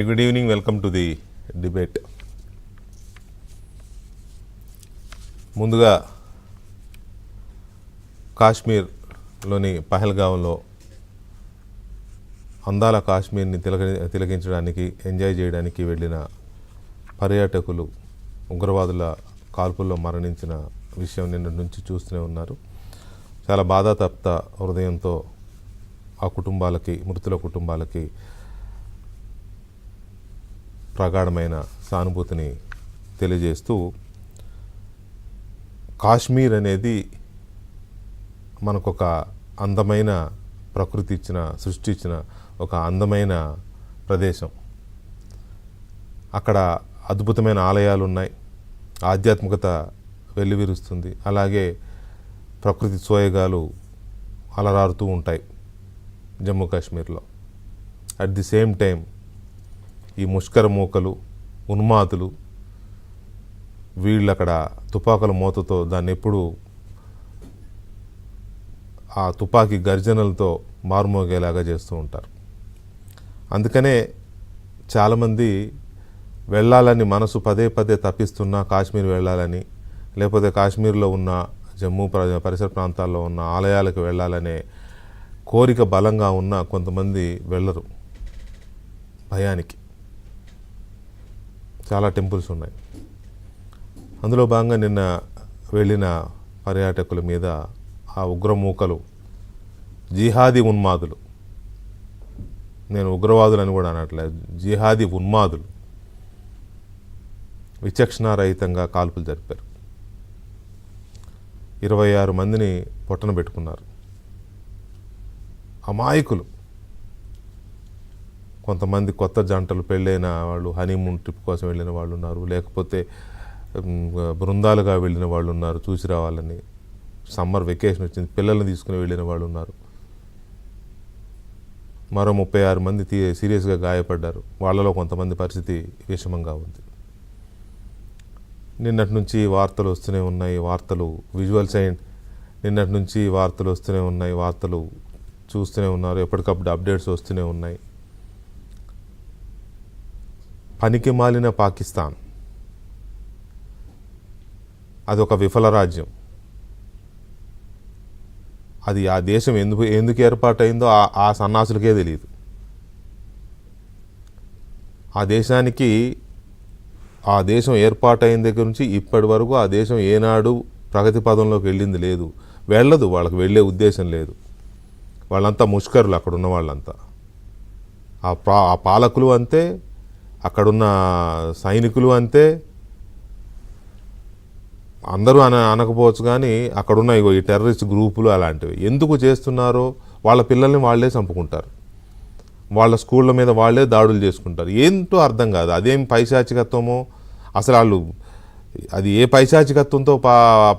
Good evening, welcome to the debate. ముందుగా కాశ్మీర్లోని పహల్గావ్లో అందాల కాశ్మీర్ని తిలకించడానికి ఎంజాయ్ చేయడానికి వెళ్ళిన పర్యాటకులు ఉగ్రవాదుల కాల్పుల్లో మరణించిన విషయం నిన్న నుంచి చూస్తూనే ఉన్నారు. చాలా బాధాతప్త హృదయంతో ఆ కుటుంబాలకి, మృతుల కుటుంబాలకి ప్రగాఢమైన సానుభూతిని తెలియజేస్తూ, కాశ్మీర్ అనేది మనకొక అందమైన ప్రకృతి సృష్టి ఇచ్చిన ఒక అందమైన ప్రదేశం. అక్కడ అద్భుతమైన ఆలయాలు ఉన్నాయి, ఆధ్యాత్మికత వెల్లివిరుస్తుంది, అలాగే ప్రకృతి సోయగాలు అలరారుతూ ఉంటాయి జమ్మూ కాశ్మీర్లో. అట్ ది సేమ్ టైం ఈ ముష్కర మూకలు, ఉన్మాదులు వీళ్ళు అక్కడ తుపాకుల మోతతో దాన్ని ఎప్పుడు ఆ తుపాకీ గర్జనలతో మారుమోగేలాగా చేస్తూ ఉంటారు. అందుకనే చాలామంది వెళ్ళాలని మనసు పదే పదే తప్పిస్తున్నా కాశ్మీర్ వెళ్ళాలని, లేకపోతే కాశ్మీర్లో ఉన్న జమ్మూ పరిసర ప్రాంతాల్లో ఉన్న ఆలయాలకు వెళ్ళాలనే కోరిక బలంగా ఉన్న కొంతమంది వెళ్ళరు భయానికి. చాలా టెంపుల్స్ ఉన్నాయి. అందులో భాగంగా నిన్న వెళ్ళిన పర్యాటకుల మీద ఆ ఉగ్రమూకలు, జిహాదీ ఉన్మాదులు, నేను ఉగ్రవాదులు అని కూడా అనట్లేదు, జిహాదీ ఉన్మాదులు విచక్షణారహితంగా కాల్పులు జరిపారు. 26 మందిని పొట్టన పెట్టుకున్నారు. అమాయకులు. కొంతమంది కొత్త జంటలు, పెళ్ళైన వాళ్ళు, హనీమూన్ ట్రిప్ కోసం వెళ్ళిన వాళ్ళు ఉన్నారు, లేకపోతే బృందాలుగా వెళ్ళిన వాళ్ళు ఉన్నారు, చూసి రావాలని. సమ్మర్ వెకేషన్ వచ్చింది, పిల్లల్ని తీసుకుని వెళ్ళిన వాళ్ళు ఉన్నారు. మరో 36 మంది సీరియస్గా గాయపడ్డారు. వాళ్ళలో కొంతమంది పరిస్థితి విషమంగా ఉంది. నిన్నటి నుంచి వార్తలు వస్తూనే ఉన్నాయి, విజువల్స్ నిన్నటి నుంచి వార్తలు వస్తూనే ఉన్నాయి, వార్తలు చూస్తూనే ఉన్నారు, ఎప్పటికప్పుడు అప్డేట్స్ వస్తూనే ఉన్నాయి. పనికి మాలిన పాకిస్తాన్ అది ఒక విఫల రాజ్యం. అది ఆ దేశం ఎందుకు ఏర్పాటైందో ఆ సన్నాసులకే తెలియదు. ఆ దేశం ఏర్పాటైన దగ్గర నుంచి ఇప్పటి వరకు ఆ దేశం ఏనాడు ప్రగతి పదంలోకి వెళ్ళింది లేదు, వెళ్ళదు, వాళ్ళకి వెళ్ళే ఉద్దేశం లేదు. వాళ్ళంతా ముష్కరులు, అక్కడున్న వాళ్ళంతా. ఆ పాలకులు అంతే, అక్కడున్న సైనికులు అంతే. అందరూ అనకపోవచ్చు, కానీ అక్కడున్న ఈ టెర్రరిస్ట్ గ్రూపులు అలాంటివి ఎందుకు చేస్తున్నారో వాళ్ళ పిల్లల్ని వాళ్ళే చంపుకుంటారు, వాళ్ళ స్కూళ్ళ మీద వాళ్ళే దాడులు చేసుకుంటారు. ఏంటో అర్థం కాదు. అదేం పైశాచికత్వమో అసలు అది ఏ పైశాచికత్వంతో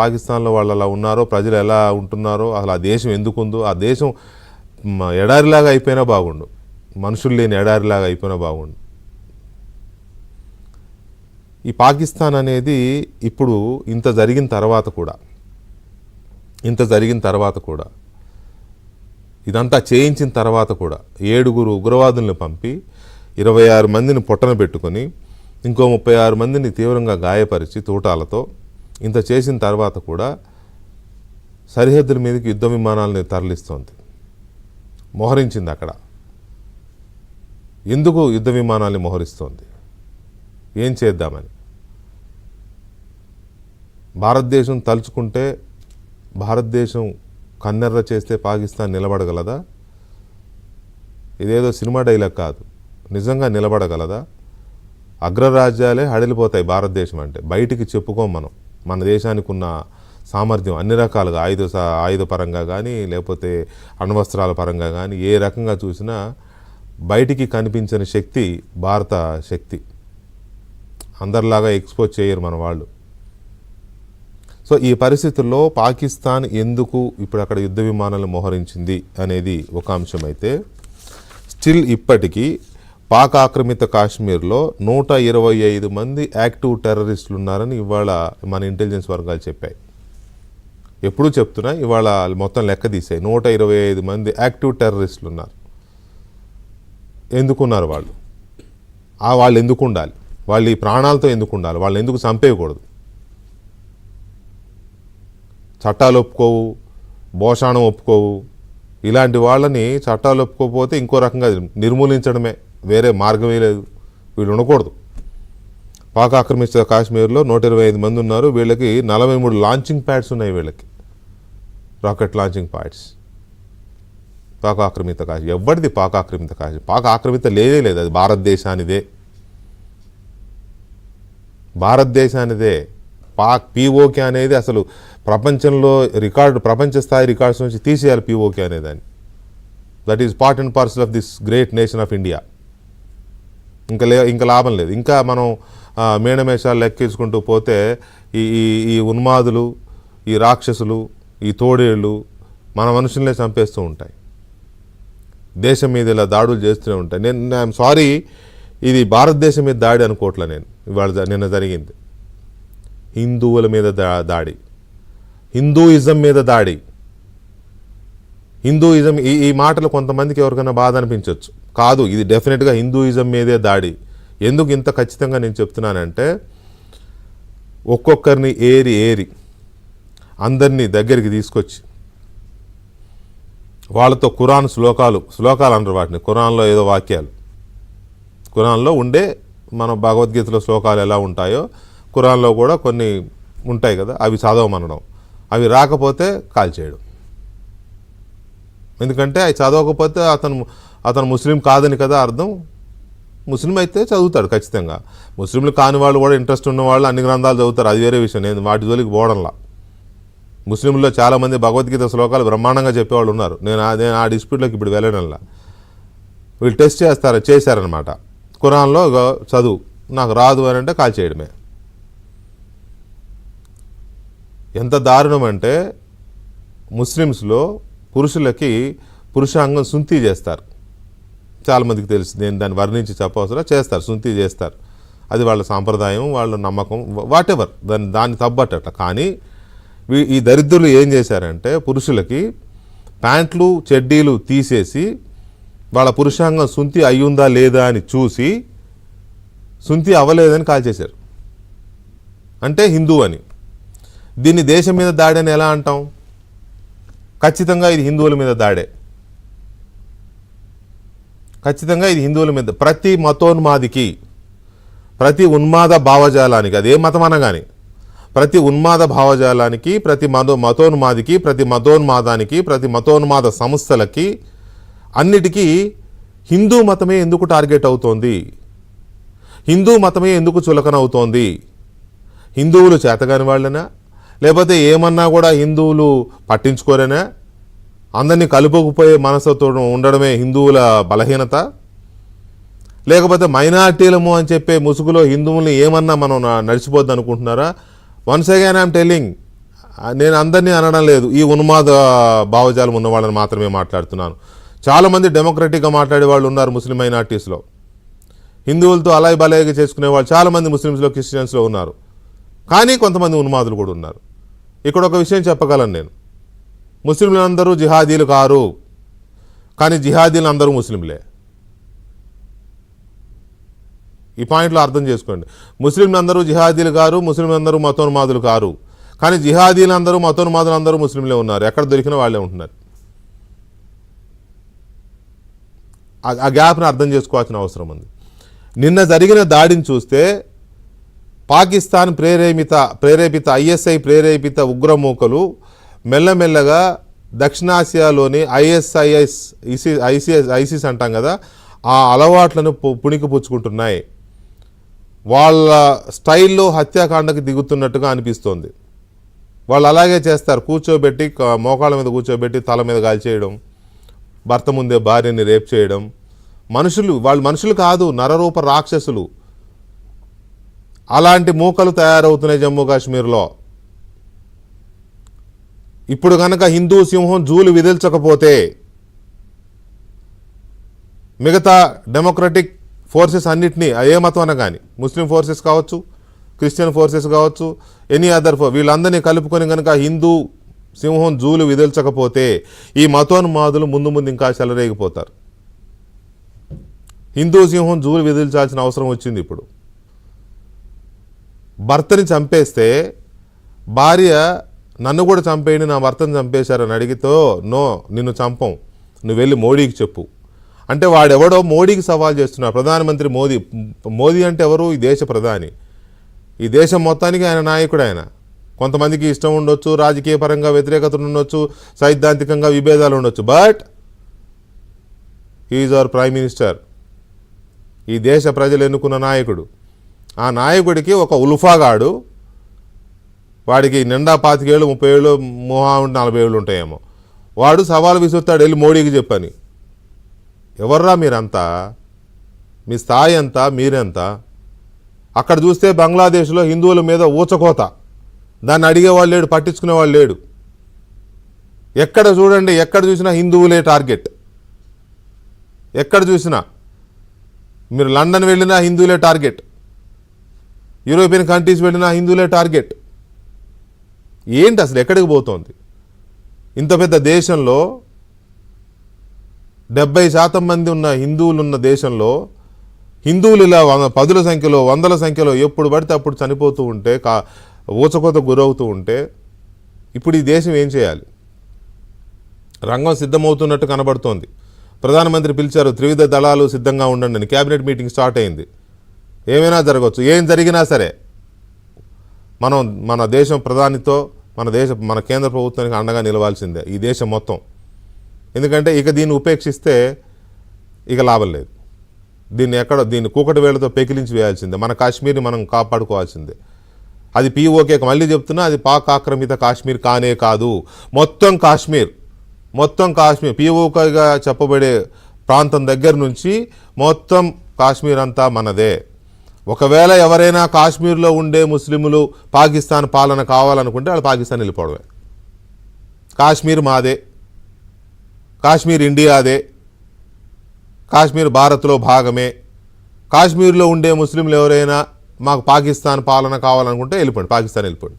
పాకిస్తాన్లో వాళ్ళు అలా ఉన్నారో, ప్రజలు ఎలా ఉంటున్నారో, అసలు ఆ దేశం ఎందుకుందో, ఆ దేశం ఎడారిలాగా అయిపోయినా బాగుండు, మనుషులు లేని ఎడారిలాగా అయిపోయినా బాగుండు. ఈ పాకిస్తాన్ అనేది ఇప్పుడు ఇంత జరిగిన తర్వాత కూడా ఇదంతా చేయించిన తర్వాత కూడా 7 ఉగ్రవాదులను పంపి 26 మందిని పొట్టన పెట్టుకొని ఇంకో 36 మందిని తీవ్రంగా గాయపరిచి తూటాలతో ఇంత చేసిన తర్వాత కూడా సరిహద్దుల మీదకి యుద్ధ విమానాలను తరలిస్తోంది, మోహరించింది. అక్కడ ఎందుకు యుద్ధ విమానాన్ని మోహరిస్తోంది? ఏం చేద్దామని? భారతదేశం తలుచుకుంటే, భారతదేశం కన్నెర్ర చేస్తే పాకిస్తాన్ నిలబడగలదా? ఇదేదో సినిమా డైలాగ్ కాదు, నిజంగా నిలబడగలదా? అగ్రరాజ్యాలే హడిలిపోతాయి భారతదేశం అంటే. బయటికి చెప్పుకోం మనం మన దేశానికి ఉన్న సామర్థ్యం అన్ని రకాలుగా, ఆయుధ పరంగా కానీ, లేకపోతే అణ్వస్త్రాల పరంగా కానీ, ఏ రకంగా చూసినా బయటికి కనిపించని శక్తి భారత శక్తి. అందరిలాగా ఎక్స్పోజ్ చేయరు మన వాళ్ళు. సో ఈ పరిస్థితుల్లో పాకిస్తాన్ ఎందుకు ఇప్పుడు అక్కడ యుద్ధ విమానాలను మోహరించింది అనేది ఒక అంశం అయితే, స్టిల్ ఇప్పటికీ పాక్ ఆక్రమిత కాశ్మీర్లో 125 మంది యాక్టివ్ టెర్రరిస్టులు ఉన్నారని ఇవాళ మన ఇంటెలిజెన్స్ వర్గాలు చెప్పాయి. ఎప్పుడూ చెప్తున్నా, ఇవాళ మొత్తం లెక్క తీసాయి. 125 మంది యాక్టివ్ టెర్రరిస్టులు ఉన్నారు. ఎందుకున్నారు వాళ్ళు? వాళ్ళు ఎందుకు ఉండాలి, వాళ్ళు ఈ ప్రాణాలతో ఎందుకు ఉండాలి, వాళ్ళు ఎందుకు చంపేయకూడదు. చట్టాలు ఒప్పుకోవు, భోషాణం ఒప్పుకోవు, ఇలాంటి వాళ్ళని చట్టాలు ఒప్పుకోకపోతే ఇంకో రకంగా నిర్మూలించడమే, వేరే మార్గమే లేదు. వీళ్ళు ఉండకూడదు. పాక్ ఆక్రమించిన కాశ్మీర్లో 125 మంది ఉన్నారు. వీళ్ళకి 43 లాంచింగ్ ప్యాడ్స్ ఉన్నాయి. వీళ్ళకి రాకెట్ లాంచింగ్ ప్యాడ్స్. పాక్ ఆక్రమిత కాశ్మీర్ ఎవరిది? పాక్ ఆక్రమిత కాశ్మీర్ పాక్ ఆక్రమిత లేదే లేదు, అది భారతదేశానిదే. భారతదేశానిదే. పాక్ పీఓకే అనేది అసలు ప్రపంచంలో ప్రపంచ స్థాయి రికార్డ్స్ నుంచి తీసేయాలి పీఓకే అనేదాన్ని. That is part and parcel of this great nation of India. ఇంకా లాభం లేదు. ఇంకా మనం మేణమేషాలు లెక్కించుకుంటూ పోతే ఈ ఉన్మాదులు, ఈ రాక్షసులు, ఈ తోడేళ్ళు మన మనుషుల్నే చంపేస్తూ ఉంటాయి. దేశం మీద ఇలా దాడులు చేస్తూనే ఉంటాయి. ఐఎమ్ సారీ, ఇది భారతదేశం మీద దాడి అనుకోవట్లే నేను. ఇవాళ నిన్న జరిగింది హిందువుల మీద దాడి, హిందూయిజం మీద దాడి. హిందూయిజం ఈ మాటలు కొంతమందికి ఎవరికైనా బాధ అనిపించవచ్చు. కాదు, ఇది డెఫినెట్గా హిందూయిజం మీదే దాడి. ఎందుకు ఇంత ఖచ్చితంగా నేను చెప్తున్నానంటే, ఒక్కొక్కరిని ఏరి అందరినీ దగ్గరికి తీసుకొచ్చి వాళ్ళతో ఖురాన్ శ్లోకాలు అంటారు వాటిని. ఖురాన్లో ఏదో వాక్యాలు, ఖురాన్లో ఉండే మన భగవద్గీతలో శ్లోకాలు ఎలా ఉంటాయో ఖురాన్లో కూడా కొన్ని ఉంటాయి కదా, అవి చదవమనడం. అవి రాకపోతే కాల్చేయడం. ఎందుకంటే అవి చదవకపోతే అతను ముస్లిం కాదని కదా అర్థం. ముస్లిం అయితే చదువుతాడు ఖచ్చితంగా. ముస్లింలు కాని వాళ్ళు కూడా, ఇంట్రెస్ట్ ఉన్న వాళ్ళు అన్ని గ్రంథాలు చదువుతారు, అది వేరే విషయం. నేను వాటి జోలికి పోవడంలా. ముస్లింల్లో చాలామంది భగవద్గీత శ్లోకాలు బ్రహ్మాండంగా చెప్పేవాళ్ళు ఉన్నారు. నేను ఆ డిస్ప్యూట్లోకి ఇప్పుడు వెళ్ళడంలా. వీళ్ళు టెస్ట్ చేశారనమాట. ఖురాన్లో చదువు, నాకు రాదు అని అంటే కాల్చేయడమే. ఎంత దారుణం అంటే, ముస్లిమ్స్లో పురుషులకి పురుషాంగం సుంతి చేస్తారు. చాలామందికి తెలుసు, నేను దాన్ని వర్ణించి చెప్పవసరం. చేస్తారు, సుంతి చేస్తారు. అది వాళ్ళ సాంప్రదాయం, వాళ్ళ నమ్మకం, వాట్ ఎవర్, దాన్ని తప్పట్టట. కానీ ఈ దరిద్రులు ఏం చేశారంటే, పురుషులకి ప్యాంట్లు చెడ్డీలు తీసేసి వాళ్ళ పురుషాంగం సుంతి అయ్యుందా లేదా అని చూసి సుంతి అవ్వలేదని కాల్చేశారు. అంటే హిందూ అని. దీన్ని దేశం మీద దాడి అని ఎలా అంటాం? ఖచ్చితంగా ఇది హిందువుల మీద దాడే. ఖచ్చితంగా ఇది హిందువుల మీద. ప్రతి మతోన్మాదికి, ప్రతి ఉన్మాద భావజాలానికి, అదే మతం అనగాని, ప్రతి ఉన్మాద భావజాలానికి, ప్రతి మతోన్మాదికి, ప్రతి మతోన్మాదానికి, ప్రతి మతోన్మాద సంస్థలకి, అన్నిటికీ హిందూ మతమే ఎందుకు టార్గెట్ అవుతోంది? హిందూ మతమే ఎందుకు చులకన అవుతోంది? హిందువులు చేతగాని వాళ్ళనా, లేకపోతే ఏమన్నా కూడా హిందువులు పట్టించుకోరేనా? అందరినీ కలుపుకుపోయే మనసుతో ఉండడమే హిందువుల బలహీనత? లేకపోతే మైనార్టీలము అని చెప్పే ముసుగులో హిందువుల్ని ఏమన్నా మనం నడిచిపోద్ది అనుకుంటున్నారా? వన్స్ అగైన్ ఐఎమ్ టెల్లింగ్, నేను అందరినీ అనడం లేదు, ఈ ఉన్మాద భావజాలం ఉన్న వాళ్ళని మాత్రమే మాట్లాడుతున్నాను. చాలామంది డెమోక్రటిక్గా మాట్లాడే వాళ్ళు ఉన్నారు ముస్లిం మైనార్టీస్లో. హిందువులతో అలాయ్ బలాయిగా చేసుకునే వాళ్ళు చాలామంది ముస్లిమ్స్లో, క్రిస్టియన్స్లో ఉన్నారు. కానీ కొంతమంది ఉన్మాదులు కూడా ఉన్నారు. ఇక్కడ ఒక విషయం చెప్పగలను నేను, ముస్లింలందరూ జిహాదీలు కారు, కానీ జిహాదీలు అందరూ ముస్లింలే. ఈ పాయింట్లో అర్థం చేసుకోండి. ముస్లింలందరూ జిహాదీలు కారు, ముస్లింలందరూ మతోన్మాదులు కారు, కానీ జిహాదీలందరూ మతోన్మాదులు అందరూ ముస్లింలే ఉన్నారు. ఎక్కడ దొరికిన వాళ్ళే ఉంటున్నారు. ఆ గ్యాప్ని అర్థం చేసుకోవాల్సిన అవసరం ఉంది. నిన్న జరిగిన దాడిని చూస్తే పాకిస్తాన్ ప్రేరేపిత ఐఎస్ఐ ప్రేరేపిత ఉగ్రమూకలు మెల్లమెల్లగా దక్షిణాసియాలోని ఐసిస్ అంటాం కదా, ఆ అలవాట్లను పుణికిపుచ్చుకుంటున్నాయి. వాళ్ళ స్టైల్లో హత్యాకాండకి దిగుతున్నట్టుగా అనిపిస్తోంది. వాళ్ళు అలాగే చేస్తారు, కూర్చోబెట్టి మోకాళ్ళ మీద కూర్చోబెట్టి తల మీద కాల్చేయడం, భర్త ముందే భార్యని రేప్ చేయడం. వాళ్ళు మనుషులు కాదు, నరరూప రాక్షసులు. అలాంటి మూకలు తయారవుతున్నాయి జమ్మూ కాశ్మీర్లో. ఇప్పుడు కనుక హిందూ సింహం జూలు విదిల్చకపోతే మిగతా డెమోక్రటిక్ ఫోర్సెస్ అన్నిటినీ, ఏ మతం అన కానీ, ముస్లిం ఫోర్సెస్ కావచ్చు, క్రిస్టియన్ ఫోర్సెస్ కావచ్చు, ఎనీ అదర్ వీళ్ళందరినీ కలుపుకొని కనుక హిందూ సింహం జూలు విదిల్చకపోతే ఈ మతోన్మాదులు ముందు ఇంకా చెలరేగిపోతారు. హిందూ సింహం జూలు విదిల్చాల్సిన అవసరం వచ్చింది ఇప్పుడు. భర్తని చంపేస్తే భార్య నన్ను కూడా చంపేయండి, నా భర్తను చంపేశారని అడిగితో నో, నిన్ను చంపం, నువ్వు వెళ్ళి మోడీకి చెప్పు అంటే వాడెవడో మోడీకి సవాల్ చేస్తున్నాడు. ప్రధానమంత్రి మోదీ అంటే ఎవరు? ఈ దేశ ప్రధాని, ఈ దేశం మొత్తానికి ఆయన నాయకుడు. ఆయన కొంతమందికి ఇష్టం ఉండొచ్చు, రాజకీయ పరంగా వ్యతిరేకతలు ఉండొచ్చు, సైద్ధాంతికంగా విభేదాలు ఉండొచ్చు, but he's our prime minister. ఈ దేశ ప్రజలు ఎన్నుకున్న నాయకుడు. ఆ నాయకుడికి ఒక ఉల్ఫాగాడు, వాడికి నిండా 25 ఏళ్ళు 30 ఏళ్ళు మోహా 40 ఏళ్ళు ఉంటాయేమో, వాడు సవాలు విసురుతాడు వెళ్ళి మోడీకి చెప్పని. ఎవర్రా మీరంతా? మీ స్థాయి ఎంత? మీరెంత? అక్కడ చూస్తే బంగ్లాదేశ్లో హిందువుల మీద ఊచకోత, దాన్ని అడిగేవాళ్ళు లేడు, పట్టించుకునేవాళ్ళు లేడు. ఎక్కడ చూడండి, ఎక్కడ చూసినా హిందువులే టార్గెట్. ఎక్కడ చూసినా మీరు లండన్ వెళ్ళినా హిందువులే టార్గెట్, యూరోపియన్ కంట్రీస్ వెళ్ళినా హిందువులే టార్గెట్. ఏంటి అసలు ఎక్కడికి పోతోంది? ఇంత పెద్ద దేశంలో 70% మంది ఉన్న హిందువులు ఉన్న దేశంలో హిందువులు ఇలా 10ల సంఖ్యలో 100ల సంఖ్యలో ఎప్పుడు పడితే అప్పుడు చనిపోతూ ఉంటే, ఊచకోత గురవుతూ ఉంటే ఇప్పుడు ఈ దేశం ఏం చేయాలి? రంగం సిద్ధమవుతున్నట్టు కనబడుతోంది. ప్రధానమంత్రి పిలిచారు, త్రివిధ దళాలు సిద్ధంగా ఉండండి అని. క్యాబినెట్ మీటింగ్ స్టార్ట్ అయింది. ఏమైనా జరగవచ్చు. ఏం జరిగినా సరే మనం మన దేశం ప్రధానితో మన కేంద్ర ప్రభుత్వానికి అండగా నిలవాల్సిందే, ఈ దేశం మొత్తం. ఎందుకంటే ఇక దీన్ని ఉపేక్షిస్తే ఇక లాభం లేదు. దీన్ని కూకటి వేళతో పెకిలించి వేయాల్సిందే. మన కాశ్మీర్ని మనం కాపాడుకోవాల్సిందే. అది పీఓకే, మళ్ళీ చెప్తున్నా, అది పాక్ ఆక్రమిత కాశ్మీర్ కానే కాదు, మొత్తం కాశ్మీర్ పీఓకేగా చెప్పబడే ప్రాంతం దగ్గర నుంచి మొత్తం కాశ్మీర్ అంతా మనదే. ఒకవేళ ఎవరైనా కాశ్మీర్లో ఉండే ముస్లింలు పాకిస్తాన్ పాలన కావాలనుకుంటే వాళ్ళు పాకిస్తాన్ వెళ్ళిపోవడమే. కాశ్మీర్ మాదే, కాశ్మీర్ ఇండియాదే, కాశ్మీర్ భారత్లో భాగమే. కాశ్మీర్లో ఉండే ముస్లింలు ఎవరైనా మాకు పాకిస్తాన్ పాలన కావాలనుకుంటే వెళ్ళిపోండి, పాకిస్తాన్ వెళ్ళిపోండి.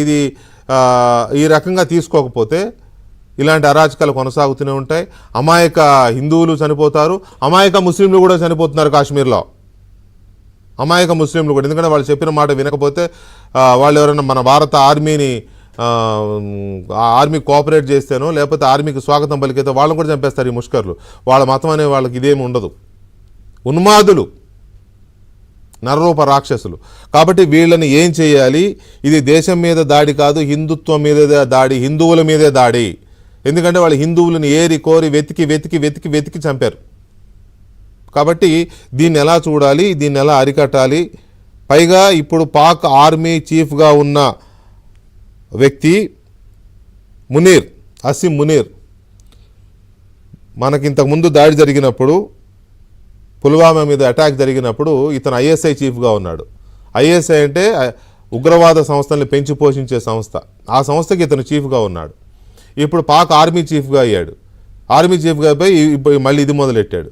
ఇది ఈ రకంగా తీసుకోకపోతే ఇలాంటి అరాచకాలు కొనసాగుతూనే ఉంటాయి. అమాయక హిందువులు చనిపోతారు, అమాయక ముస్లింలు కూడా చనిపోతున్నారు కాశ్మీర్లో, అమాయక ముస్లింలు కూడా. ఎందుకంటే వాళ్ళు చెప్పిన మాట వినకపోతే వాళ్ళు ఎవరైనా మన భారత ఆర్మీ కోఆపరేట్ చేస్తేనో లేకపోతే ఆర్మీకి స్వాగతం పలికితే వాళ్ళని కూడా చంపేస్తారు ఈ ముష్కర్లు. వాళ్ళ మతం అనే వాళ్ళకి ఇదేమి ఉండదు. ఉన్మాదులు, నరరూప రాక్షసులు. కాబట్టి వీళ్ళని ఏం చేయాలి? ఇది దేశం మీద దాడి కాదు, హిందుత్వం మీదే దాడి, హిందువుల మీదే దాడి. ఎందుకంటే వాళ్ళు హిందువులను ఏరి కోరి వెతికి చంపారు. కాబట్టి దీన్ని ఎలా చూడాలి, దీన్ని ఎలా అరికట్టాలి? పైగా ఇప్పుడు పాక్ ఆర్మీ చీఫ్గా ఉన్న వ్యక్తి అసీం మునీర్, మనకింతకుముందు దాడి జరిగినప్పుడు, పుల్వామా మీద అటాక్ జరిగినప్పుడు ఇతను ఐఎస్ఐ చీఫ్గా ఉన్నాడు. ఐఎస్ఐ అంటే ఉగ్రవాద సంస్థల్ని పెంచి పోషించే సంస్థ. ఆ సంస్థకి ఇతను చీఫ్గా ఉన్నాడు. ఇప్పుడు పాక్ ఆర్మీ చీఫ్గా అయ్యాడు. ఆర్మీ చీఫ్గా పోయి మళ్ళీ ఇది మొదలెట్టాడు.